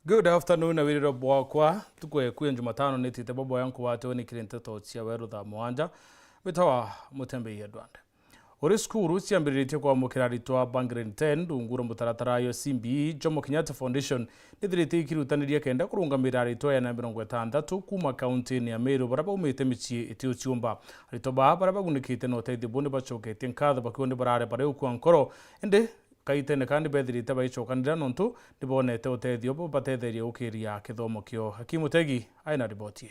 Good afternoon, awiriro bwakwa tukwe kuya Jumatano nitite bobo yanku wate woni kirente totia weru tha mwanja bitawa mutembe yedwande uri skuru ciambiritie kwa mukiraritwa Bangren 10 ndunguro mutaratara yo CBE Jomo Kenyatta Foundation nithirite ikirutaniria kenda kurungamira ritwa ya 60 kuma county ya Meru baraba umite mici itio ciumba ritoba baraba gunikite no teithio bone bacokete nkatho bakione barare bare ukwa nkoro ende kaitene kandi bethirite baicokanira nontu ndibonete uteithio bo batetheria ukiria kithomo kio Hakimu Tegi aina ribotie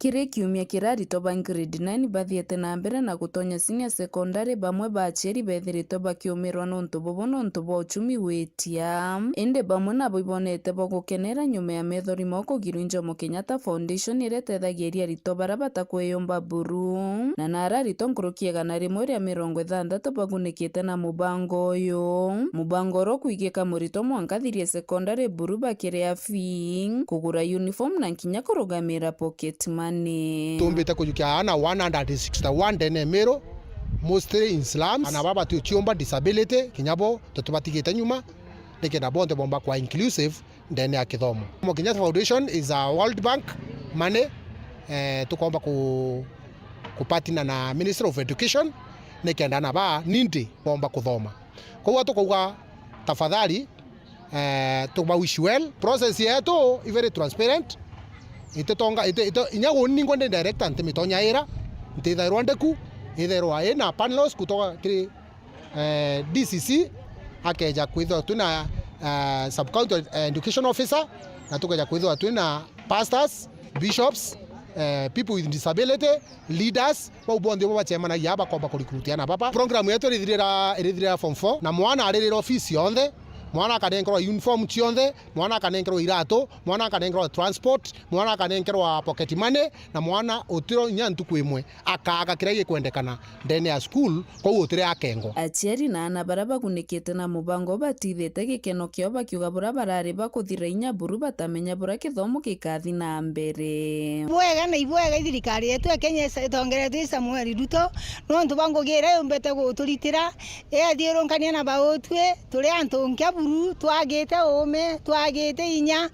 Kire kiumia kirarito ba grade 9 bathiete na mbere na gutonya senior secondary bamwe bacheri bethirite bakiumirwa nontu bobo nontu bo uchumi wetia ende bamwe nabo ibonete bo gukenera nyuma ya methorimo kugirwa Jomo Kenyatta Foundation iretethagiria rito bara batakweyomba buru na nara rito nkurukiega na rimwe ria 60 bagunikite na mubango uyu mubango ro kuigika murito mwankathirie secondary buru bakirea fee kugura uniform na nkinya kurugamira pocket money. Tumbite kujukia ana 161 dene Meru mostly in slums ana baba tu chiomba disability kinyabo tutubatigite nyuma nikenda bonde bomba kwa inclusive ndene ya kithomo. Jomo Kenyatta Foundation is a World Bank money tukomba kupatina na Ministry of Education nikenda na ba nindi bomba kuthoma kwa tukuga tafadhali tuba wish well process yetu very transparent itetonga inyago ningo ndi director ante mitonya era ntitha rwandeku itherwa ina panels kutoka kiri DCC akeja kwithwa tuna sub county education officer na tukaja kwithwa tuna pastors bishops people with disability leaders wa ubondi wa chema na yaba kwa kurikutiana baba program yetu irithira form 4 na mwana arerera office yonde mwana akanenkerwa uniform cionthe mwana akanenkerwa irato mwana akanenkerwa transport mwana akanenkerwa pocket money na mwana utiro nyantu kwimwe akaga kirege kwendekana ndene ya school kwa utire akengo aciari na ana baraba gunikite na mubango batithite gikeno kio bakiuga bura barari bakuthira inya buru batamenya bura kithomo gikathi na mbere bwega na ibwega thirikari yetu Kenya itongeretwe Samuel Ruto no ntubango gire umbete guturitira thironkania na baotwe turi antu nkya buru twagite ome twagite inya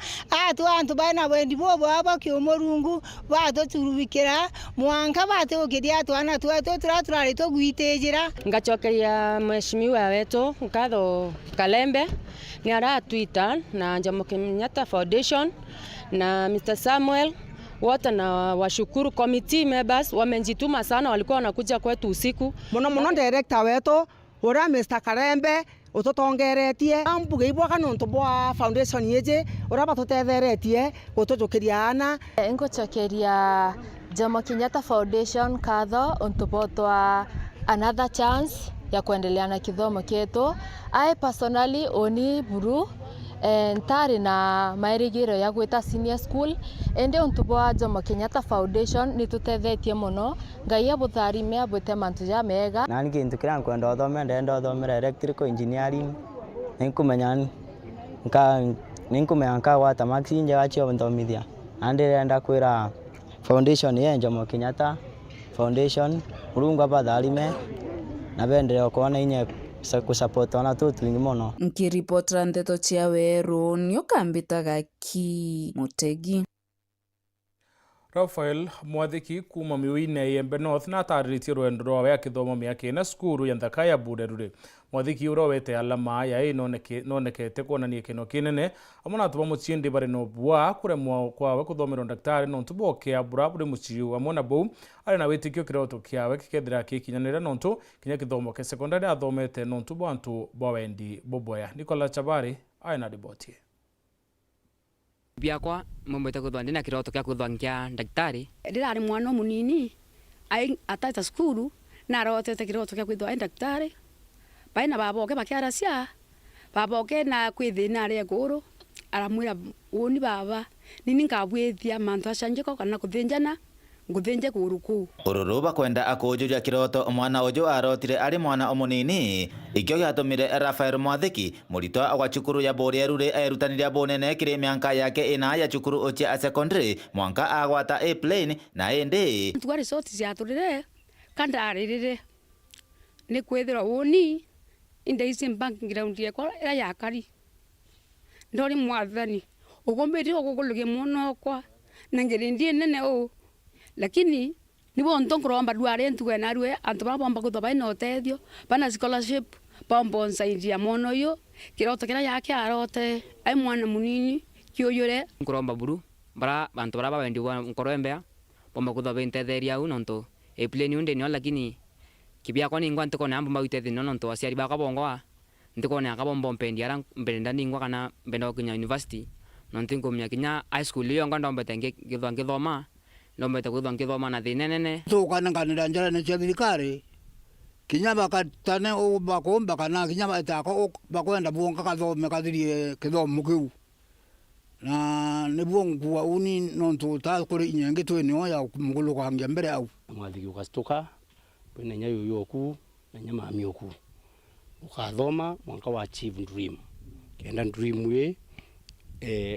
antu bana bendi bobo abakiomorungu batuturubikira mwanka batukiria twana twetu turari tugwitejira ngachokeria mheshimiwa wetu Nkatho Kalembe ni aratwita na Jomo Kenyatta Foundation na Mr. Samuel wote na washukuru committee members wamenjituma sana walikuwa wanakuja kwetu usiku muno director wetu ora Mr. Kalembe ututongeretie ambuge ibwa kanonto bwa foundation yeje ora batutetheretie gutujukiria ana ngochokeria Jomo Kenyatta Foundation Katho untupotwa another chance ya kuendelea na kithomo kietu. I personally oni buru ntari na mairigiro ya gwita senior school ende untubwa Jomo Kenyatta Foundation nitutethetie muno ngai abutharime abute mantu ja mega nani kintu kira nkwenda uthome ndenda uthomera electrical engineering ninkumenya gwata maxi nje wacio nthomithia ndirenda kwira foundation ya Jomo Kenyatta Foundation Mulungu abatharime na bendere kuona inye kusupport ona twingi muno nkiripotera ndeto cia weru nio kambitaga ki Mutegi Rafael Mwathiki kuma miuine Embe North na tariritie rwendo rwawe akithomo miaka ina skuru ya Nthaka ya Burerure Mwathiki urowete alama ya nonekete kuonania kino kinene amwe natuba mucindi bari no bua kuremwa kwawe kuthomera daktari nontu boke abura buri muciu amwe na bau ari na witikio kiroto kiawe kikethira kikinyanira nontu kinya kithomo ke secondary athomete nontu bantu bawendi boboya Nicola Chabari aina ribotie biakwa mumbete kuthwa ndina kiroto kya kuthwa nkia daktari ndirari mwana munini atata skuru na arotete kiroto kya kuthwa daktari baina baboke bakiaracia baboke na kwithina ari nguru aramwira uni baba nini nkabwithia mantu acanjiko kana kuthinjana nguthinje kuruku ururuba kwenda akujuja kiroto mwana uju arotire ari mwana omunini ikyo gyatumire Rafael Mwathiki murito wa cukuru ya Burerure erutaniria bonene kiri mianka yake ina ya cukuru uche a secondary mwanka agwata A plane na ende twari soti cia turire kandaririre ni kwithira uni inde isi banking ground yakwa era yakari ndori mwathani ugombeti ogukuluge muno kwa na ngirindi nene o lakini nibo ntonkoromba dware ntwe na rwe antu babomba kutoba ino tedio bana scholarship bombo nsaidia mono yo kiroto kira yake arote ai mwana munini kioyore nkoromba buru bara bantu bara babendi wa nkorombe bomba kutoba intetheria u nonto e pleni unde no lakini kibia kwa ningwa ntiko na mbomba utethi no nonto asiari bakabongoa ntiko na kabombo mpendiara mbenda ningwa kana mbenda kinya university nontingo mya kinya high school yo ngando mbetenge githoma ndombete kuthongithoma na thinenene tukana kanira njara ne thirikari kinya bakatane o bakomba kana kinya batako bakwenda buonga kathome kathirie kithomo kiu na ne buongu wa uni nontu ta kuri inyenge tweni oya muguluka ngia mbere au mwathiki ukastuka bwene nyayo yoku na nyama mioku ukathoma mwanka wa achieve dream kenda dream we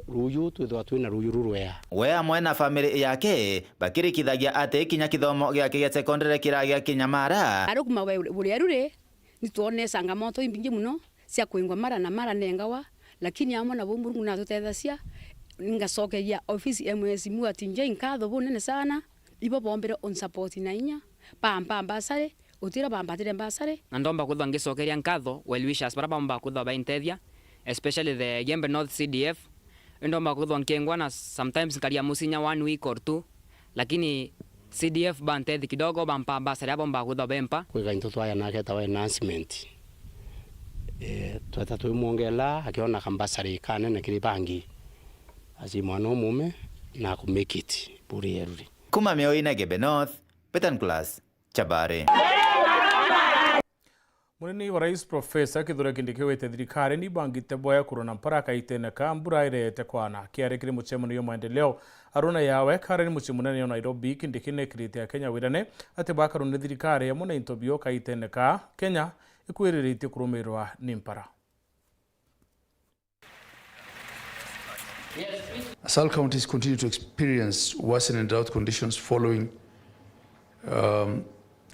ruyu twithwa twina ruyu rurwea we amwe na family yake bakirikithagia ate kinya kithomo giake gia secondary kiragia kinyamara arukuma buri arure nituone sangamoto imbingi muno cia kuingwa mara na mara nengawa lakini amwe na bumburungu na tutethacia ngacokeria office MS mu atinje inkatho bunene sana ibo bombere on support na inya pamba basare utira bamba tire basare na ndomba kuthwa ngicokeria nkatho well wishers bara bamba kuthwa baintethia especially the Gembe North CDF ndomba kuthwa nkengwa na sometimes karia musinya 1 week or 2 lakini CDF bantethi kidogo bampa basari bomba kuthwa bempa kwiga intoto aya nake tawe announcement twata twimongela akiona kambasari kanene kiri bangi asi mwana mume na ku make it buri yeruri kuma meoina Gembe North Petan Class Chabare Munini wa rais Profesa Kithure Kindiki wete thirikari ni bangite boya kurona mparaka itene kambura irete kwana kiarekire muchemano yo maendeleo aruna yawe karani muchimunene yo Nairobi Kindiki ne krite ya Kenya wirane ate bakarone thirikari ya muna intobio ka itene ka Kenya ikwirite kurumirwa nimpara. Some counties continue to experience worsening drought conditions following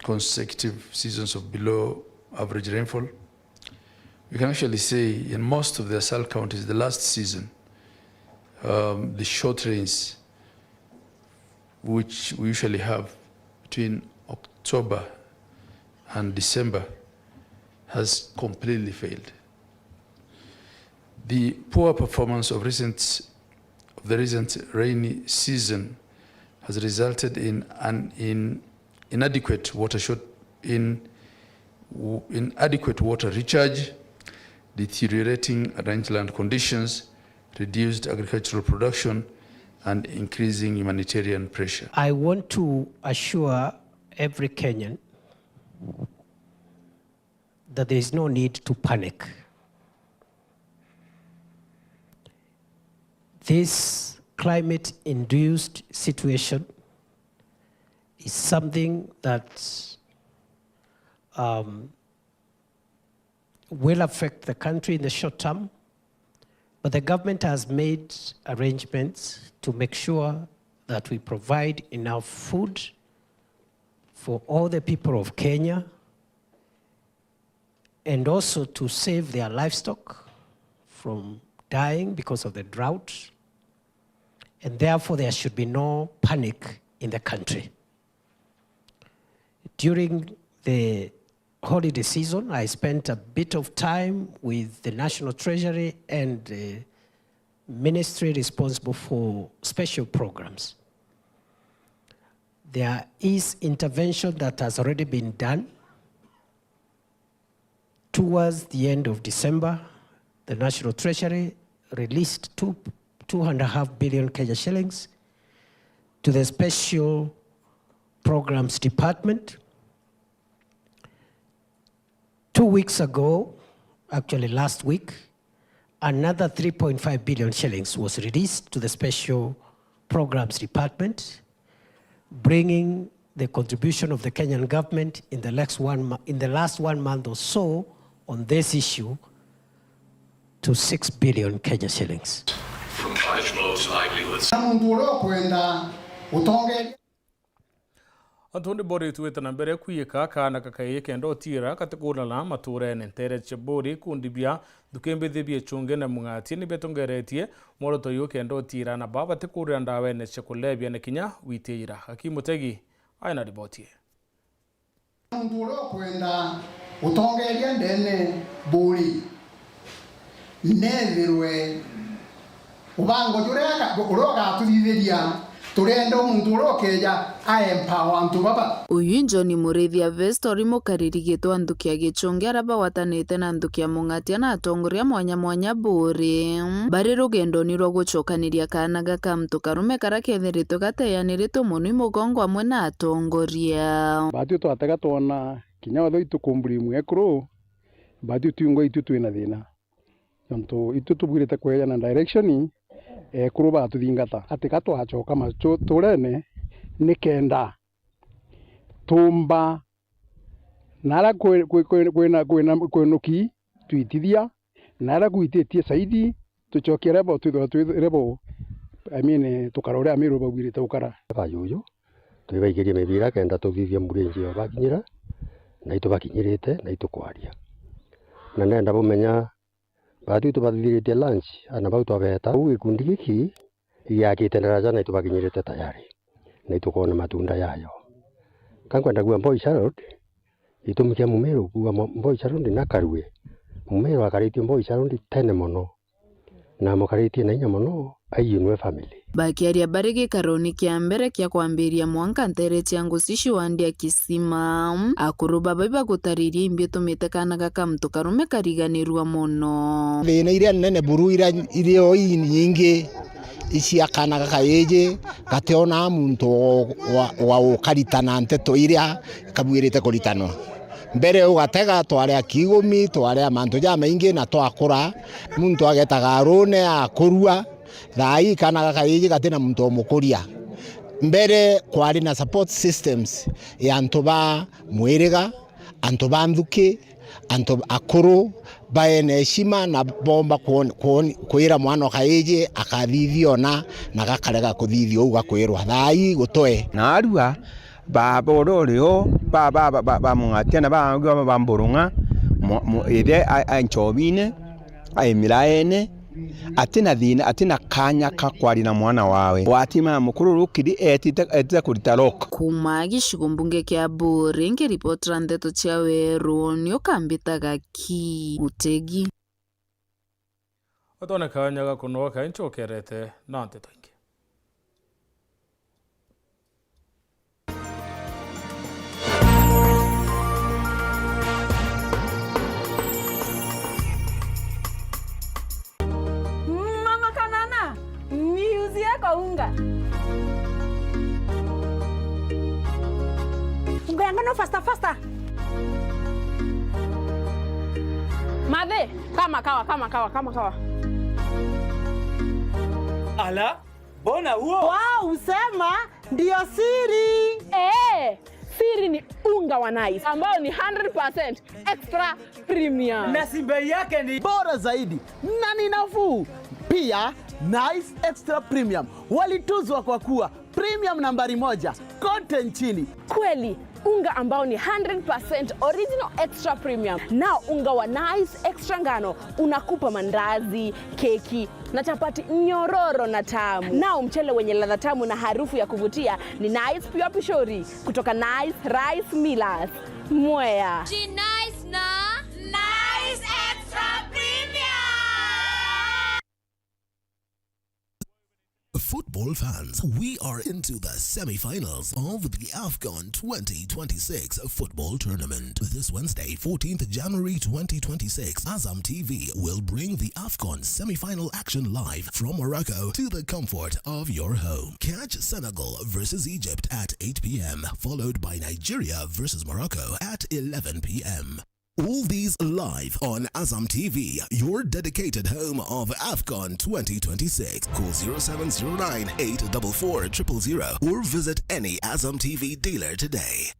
consecutive seasons of below average rainfall. We can actually say in most of the Asal counties, the last season, the short rains, which we usually have between October and December, has completely failed. The poor performance of the recent rainy season has resulted in inadequate water recharge, deteriorating rangeland conditions, reduced agricultural production, and increasing humanitarian pressure. I want to assure every Kenyan that there is no need to panic. This climate-induced situation is something that will affect the country in the short term, but the government has made arrangements to make sure that we provide enough food for all the people of Kenya and also to save their livestock from dying because of the drought, and therefore there should be no panic in the country. During the holiday season, I spent a bit of time with the National Treasury and the ministry responsible for special programs. There is intervention that has already been done. Towards the end of December, the National Treasury released 2.5 billion Kenya shillings to the Special Programs Department. 2 weeks ago, actually last week, another 3.5 billion shillings was released to the Special Programs Department, bringing the contribution of the Kenyan government in the last 1 month or so on this issue to 6 billion Kenya shillings. From cash flows, livelihoods. Antundi bori tuweta na mbere kuyeka kana kakaye kendo tira katikuna la mature nentere chebori kundibia dukembe dhibie chunge na mungati ni betongeretie moro toyo kendo tira na baba tikuri andawe ne chekulebia ne kinya witeira Hakimutegi aina ribotie. Nturo kwenda utongeria ndene bori nethirwe ubango jureka uroga tuthithiria turenda umuntu urokeja empower antu baba. Uyu John Murithia Vestori mukaririgitwo andukia gichungi araba watanite na andukia mungatia na atongoria mwanya buri bari rugendo ni rwo gucokaniria kana gaka mtu karume karakethiritwo gateyanirito muni mugongo amwe na atongoria batu twatega twona kinya watho itukumburi mwekuru batu tuingo itu twina thina nontu itu tubwirite kweya na direction kuru batu thingata ati gatwacoka macho turene ni kenda tumba nara kwenuki twitithia nara gwititie saidi tucokia rebo tukarore amiru bagwirite ukara bayuyu twibaigirie mibira kenda tuthithia muringi yo bakinyira na itu bakinyirite na itu kwaria na nenda bumenya batu tubathithiritie lunch ana bau twabeta ugikundi giki yakitenera jana itu bakinyirite tayari na itu kuona matunda yayo kankwenda gwa Mboi Sharod itumikia mumero gwa Mboi Sharod na karue mumero akaritie Mboi Sharod tene mono na mukaritie na inya mono ayinwe family bakiaria barigi karoni kia mbere kia kwambiria mwanka ntere changu sishiwandia kisima akuruba baiba gutariria imbio tumite kana gaka mtu karume kariganirwa mono thina iria nene buru irio nyingi ici akana gaka yeje gateona muntu wa ukaritana nteto iria kabwirite kuritanwa mbere ugatega tware akigumi tware amantu ja maingi na twakura muntu agetaga rune akurua thai kana gaka yeje gatena muntu mukuria mbere kwari na support systems ya antoba mwiriga antoba nthuki anto akuru baene heshima na bomba kwira mwana kaeje akathithiona na gakarega kuthithio ugakwirwa thai gutoe na arua babororeo ba mungatia na ba mburunga ide anchobine aimiraene atina thina atina kanya kakwari na mwana wawe watima mukuru rukiri etita kuritarok kuma gicigo mbunge kia Buri ngiripotera ndeto cia weru nio kambitaga Mutegi otone kanyaga kunoa kainchokerete na nteto ingi unga. Unga yangu no faster. Madhe, kama kawa. Ala, bona huo? Wow, usema ndio siri. Siri ni unga wa Nice ambao ni 100% extra premium. Na bei yake ni bora zaidi na ni nafuu. Pia Nice Extra Premium walituzwa kwa kuwa premium nambari 1 kote nchini. Kweli, unga ambao ni 100% original extra premium. Na unga wa Nice Extra ngano unakupa mandazi, keki na chapati nyororo na tamu. Na mchele wenye ladha tamu na harufu ya kuvutia ni Nice Pure Pishori kutoka Nice Rice Millers. Mwea. Nice na Nice Extra Premium. Football fans, we are into the semi-finals of the AFCON 2026 football tournament. This Wednesday, 14th January 2026, Azam TV will bring the AFCON semi-final action live from Morocco to the comfort of your home. Catch Senegal versus Egypt at 8 p.m., followed by Nigeria versus Morocco at 11 p.m. All these live on Azam TV, your dedicated home of AFCON 2026. Call 0709 844 000 or visit any Azam TV dealer today.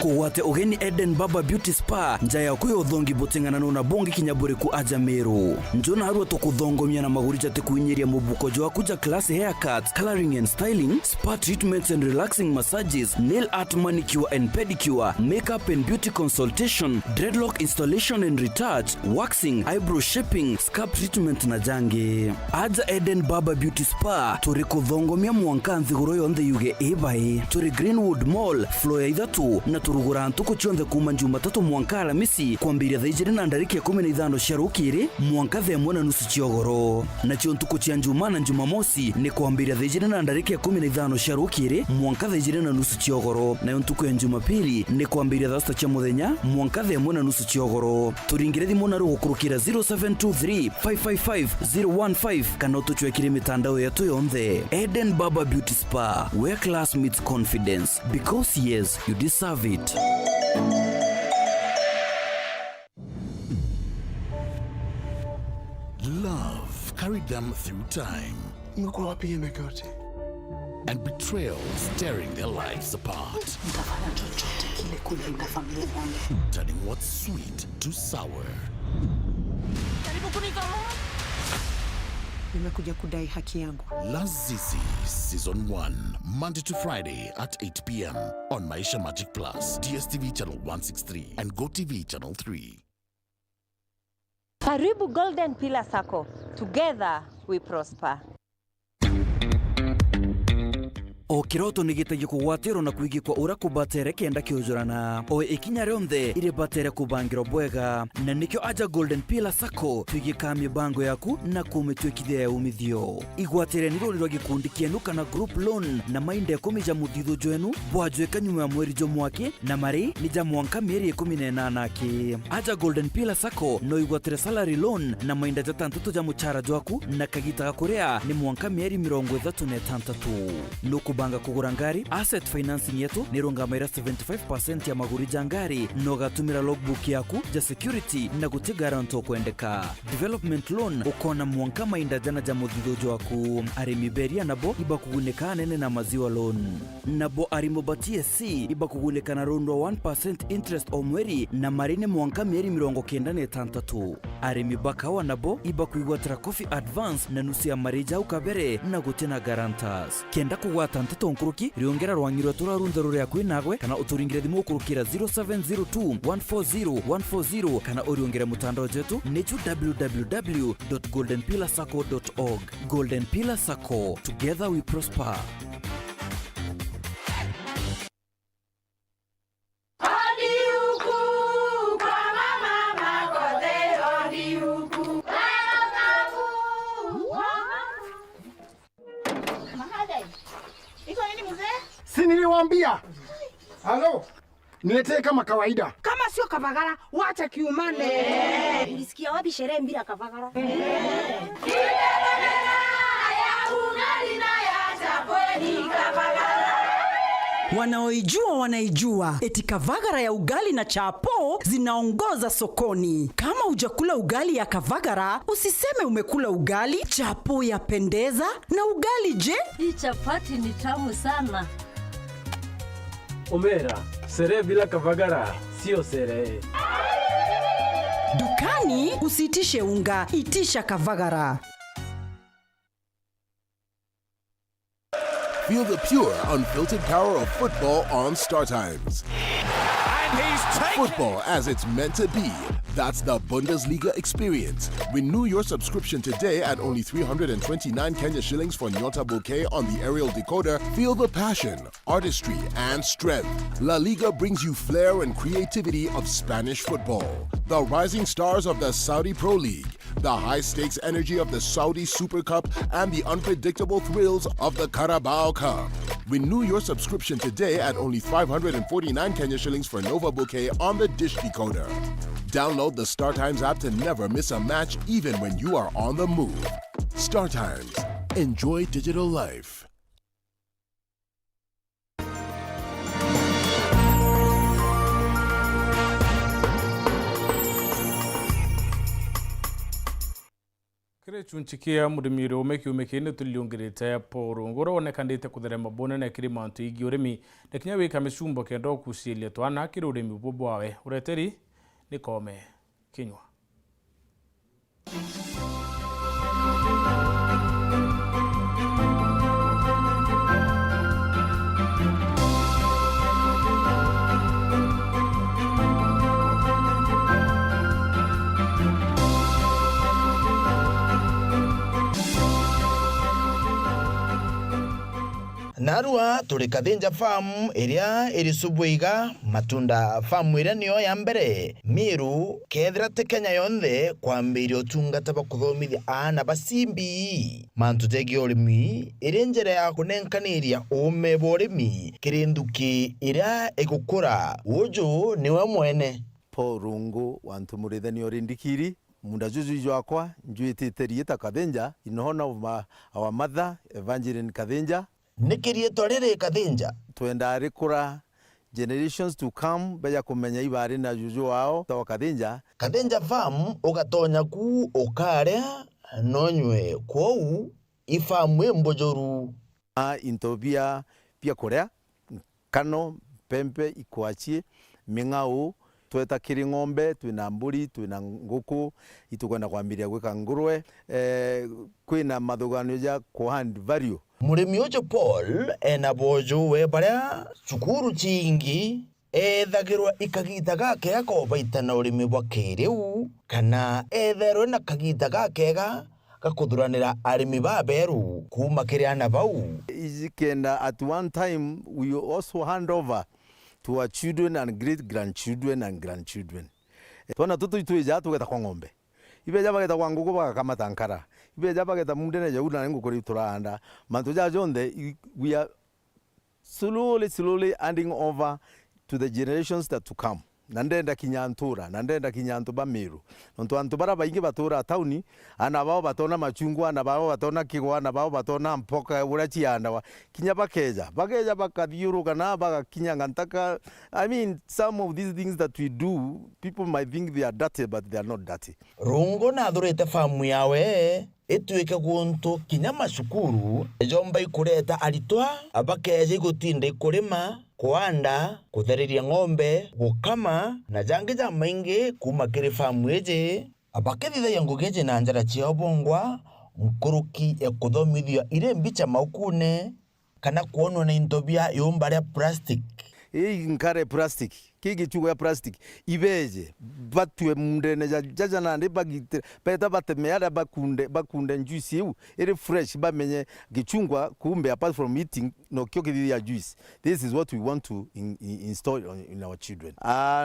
kuwate ugeni Eden Baba Beauty Spa njaya kuyo uthongi butingana na bongi kinyabure ku aja Meru njona haruo tukuthongomia na magurija tekuinyiria mubuko jwa kuja class haircuts, coloring and styling, spa treatments and relaxing massages, nail art, manicure and pedicure, makeup and beauty consultation, dreadlock installation and retouch, waxing, eyebrow shaping, scalp treatment na jange. Aja Eden Baba Beauty Spa turi kuthongomia mwanka nthiguro yonthe yuge ebai turi Greenwood Mall floor ya ithatu na turugura ntuku chionthe kuma Jumatatu mwanka Alamisi kwambiria thaa 15 cia rukiri mwanka 1:30 ciogoro na cio ntuku cia Njuma na Jumamosi ni kwambiria thaa 15 cia rukiri mwanka 2:30 ciogoro na ntuku ya Jumapili ni kwambiria thaa 6 cia muthenya mwanka 1:30 ciogoro turingire thimu na rugukurukira 0723 555 015 kana tuchwekire mitandao yetu yonthe. Eden Baba Beauty Spa, where class meets confidence, because yes, you deserve it. Love carried them through time. And betrayal tearing their lives apart. Turning what's sweet to sour. Nimekuja kudai haki yangu. Lazizi Season 1, Monday to Friday at 8 p.m. on Maisha Magic Plus, DSTV channel 163 and GoTV channel 3. Karibu Golden Pillar Sacco. Together we prosper. O kiroto nigitagia kugwatiro na kuigikwa ura kubatere kenda kiujurana o ikinya rionthe ire batere kubangiro bwega na nikyo aja Golden Pillar Sacco tuigika mibango yaku na kumitwekithia ya umithio igwatire niro niro gikundi kienu kana group loan na mainde kumija muditho jwenu bwajweka nyuma ya mweri jo mwaki na mari ni ja mwanka mieri 18 ki aja Golden Pillar Sacco no igwatire salary loan na mainde ja tantutu ja muchara jwaku na kagita kurea ni mwanka mieri 36 no banga kugura ngari asset financing yetu nirungamaira 75% ya maguri jangari no gatumira logbook yaku ja security na guti garanto kwendeka development loan ukona mwanka mainda jana ja mudhidojo waku arimi beria nabo iba kuguneka nene na maziwa loan nabo arimo batie si iba kuguneka na rondo 1% interest o mweri na marine mwanka mieri 96 arimi bakawa nabo iba kuigwatira coffee advance na nusu ya marija ukabere na guti na guarantors kenda kugwata nkuruki riongera rwangirwa turarunza rure yakwinagwe kana uturingire thimu ukurukira 0702 140 140 kana uriongera mutandao jetu nechu www.goldenpillarsacco.org. Golden Pillar Sacco, together we prosper. Si niliwaambia? Halo. Niletee kama kawaida. Kama sio Kavagara, wacha kiumane. Ulisikia wapi sherehe bila Kavagara? Wanaoijua wanaijua. Eti Kavagara ya ugali na chapo zinaongoza sokoni. Kama hujakula ugali ya Kavagara, usiseme umekula ugali. Chapo yapendeza na ugali je? Hii chapati ni tamu sana. Omera, sherehe bila Kavagara sio sherehe. Dukani usitishe unga, itisha Kavagara. Feel the pure, unfiltered power of football on Star Times. And he's taken football as it's meant to be. That's the Bundesliga experience. Renew your subscription today at only 329 Kenya shillings for Nyota Bouquet on the aerial decoder. Feel the passion, artistry, and strength. La Liga brings you flair and creativity of Spanish football. The rising stars of the Saudi Pro League, the high-stakes energy of the Saudi Super Cup, and the unpredictable thrills of the Carabao Cup. Renew your subscription today at only 549 Kenya shillings for Nova Bouquet on the Dish Decoder. Download the Star Times app to never miss a match, even when you are on the move. Star Times. Enjoy digital life. Kire Ere chunchikia mudimiro umekine tuliongirite porunguro onekandite kutherema bonene kiri mantu igi urimi nekinya wika misumbo kendo kusilia twana kiri urimi bubwawe ureteri nikome kinywa. Narua turi Kathinja Farm iria iri Subweiga matunda farm iria niyo ya mbere Miru kethira te Kenya yonthe kwambiria utungata ba kuthomithia ana basimbi mantu tegi urimi iri njira ya kunenkaniria ume borimi kirinduki iria igukura uju niwe mwene porungu wantu murithani orindikiri munda juju jwakwa njuititerie ta Kathinja in honor of our mother Evangeline Kathinja. Nikirie torere Kathinja twenda rikura generations to come beja kumenya ibari na juju wao ta Kathinja. Kathinja Farm ugatonya ku ukarea nonywe kwou ifamwe mbojoru intobia pia korea kano pempe ikwachie mingau tweta kiri ng'ombe twina mburi twina nguku itukwenda kwambiria gwika ngurwe kwina mathugano ja kuhand value. Murimi ujo Paul ena bojo we baria cukuru chingi ethagirwa ikagita gake akobaita na urimi bwa kiriu kana etherwe na kagita gake gakuthuranira arimi ba beru kuma kiriana bau izikenda. At one time we also hand over to our children and great grandchildren and grandchildren. Twana tutu ituija tugeta kwa ng'ombe ibeja bageta kwa nguku bagakamata nkara ibeja bageta mundene ja una ngukuri turanda mantu ja jonde we are slowly handing over to the generations that to come. Nandenda kinyantura nandenda kinyantuba Miru nontu antu bara baingi batura tauni ana bao batona machungwa ana bao batona kigwa ana bao batona mpoka urachi anda kinya bakeja bakathiuru kana baka kinya ngantaka. I mean, some of these things that we do people might think they are dirty but they are not dirty. Rungo na thurete famu yawe etuike guntu kinya macukuru ejomba ikureta aritwa abakeje gutinda ikurima kuanda kutheriria ng'ombe gukama na jangi ja maingi kuma kiri famu eje abakethithagia ngugeje na njara cia bongwa nkuruki ekuthomithia ire mbicha maukune kana kuonwa na intobia yomba ria plastic nkare plastic kigi chugo ya plastic ibeje batwe mundene jaja nande bagite peta batemeada bakunde juice yu iri fresh bamenye gichungwa kumbe apart from eating no kyoki ya juice. This is what we want to install in our children.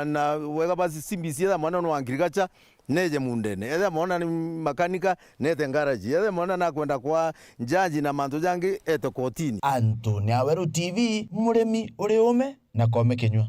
Na wega basi simbisi ya mwana no agriculture neje mundene eza mwana ni makanika nete ngaraji eza mwana na kwenda kwa njaji na manto jangi eto kotini. Anthony Aweru TV muremi uri ume na kome kinywa.